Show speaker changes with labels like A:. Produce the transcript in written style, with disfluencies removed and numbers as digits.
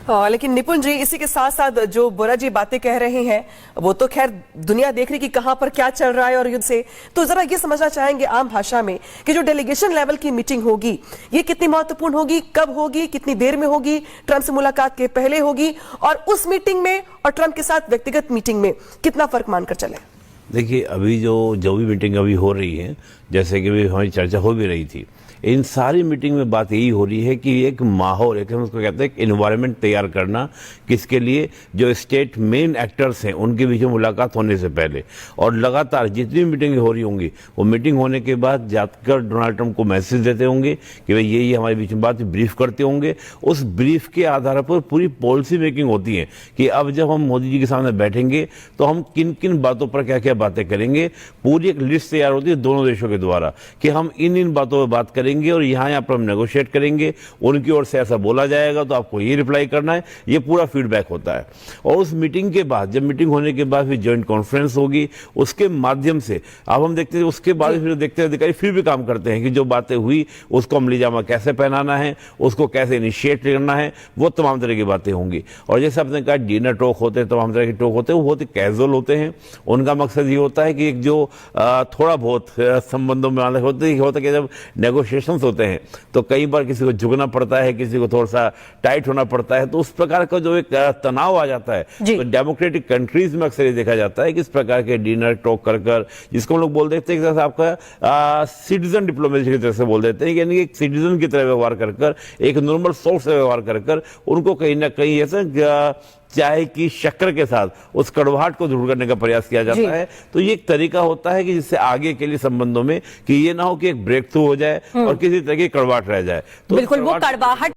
A: लेकिन निपुण जी, इसी के साथ साथ जो बोरा जी बातें कह रहे हैं वो तो खैर दुनिया देख रही कि कहां पर क्या चल रहा है और युद्ध से, तो जरा ये समझना चाहेंगे आम भाषा में कि जो डेलीगेशन लेवल की मीटिंग होगी ये कितनी महत्वपूर्ण होगी, कब होगी, कितनी देर में होगी, ट्रंप से मुलाकात के पहले होगी, और उस मीटिंग में और ट्रंप के साथ व्यक्तिगत मीटिंग में कितना फर्क मानकर चले?
B: देखिए, अभी जो भी मीटिंग अभी हो रही है, जैसे कि अभी हमारी चर्चा हो भी रही थी, इन सारी मीटिंग में बात यही हो रही है कि एक माहौल, एक हम उसको कहते हैं एक एनवायरनमेंट तैयार करना, किसके लिए? जो स्टेट मेन एक्टर्स हैं उनके बीच में मुलाकात होने से पहले, और लगातार जितनी मीटिंगें हो रही होंगी वो मीटिंग होने के बाद जाकर डोनाल्ड ट्रंप को मैसेज देते होंगे कि भाई ये हमारे बीच में बात ब्रीफ करते होंगे। उस ब्रीफ के आधार पर पूरी पॉलिसी मेकिंग होती है कि अब जब हम मोदी जी के सामने बैठेंगे तो हम किन किन बातों पर क्या क्या बातें करेंगे। पूरी एक लिस्ट तैयार होती है दोनों देशों के द्वारा कि हम इन बातों पर बात करेंगे और यहाँ पर हम नेगोशिएट करेंगे, उनकी ओर से ऐसा बोला जाएगा तो आपको ये रिप्लाई करना है। ये पूरा फीडबैक होता है। और उस मीटिंग के बाद, जब मीटिंग होने के बाद फिर ज्वाइंट कॉन्फ्रेंस होगी, उसके माध्यम से अब हम देखते हैं, उसके बाद फिर देखते हैं अधिकारी फिर भी काम करते हैं कि जो बातें हुई उसको अमली जामा कैसे पहनाना है, उसको कैसे इनिशिएट करना है, वो तमाम तरह की बातें होंगी। और जैसे आपने कहा डिनर टॉक होते हैं, तमाम तरह के टॉक होते हैं, वो बहुत ही कैजुअल होते हैं। उनका मकसद ये होता है कि एक जो थोड़ा बहुत संबंधों में होता है कि जब नेगोशिएशन होते हैं तो कई बार किसी को झुकना पड़ता है, किसी को थोड़ा सा टाइट होना पड़ता है, तो उस प्रकार का जो एक तनाव आ जाता है, तो डेमोक्रेटिक कंट्रीज में अक्सर ये देखा जाता है कि इस प्रकार के डिनर टॉक कर जिसको हम लोग बोल देते हैं कि आपका सिटीजन डिप्लोमेसी की तरह से बोल देते हैं, यानी एक सिटीजन की तरह व्यवहार कर एक नॉर्मल सोर्स से व्यवहार कर उनको कहीं ना कहीं ऐसा चाय की शक्कर के साथ उस कड़वाहट को दूर करने का प्रयास किया जाता है। तो ये एक तरीका होता है कि जिससे आगे के लिए संबंधों में कि ये ना हो कि एक ब्रेक थ्रू हो जाए और किसी तरह की कड़वाहट रह जाए। तो
A: बिल्कुल वो कड़वाहट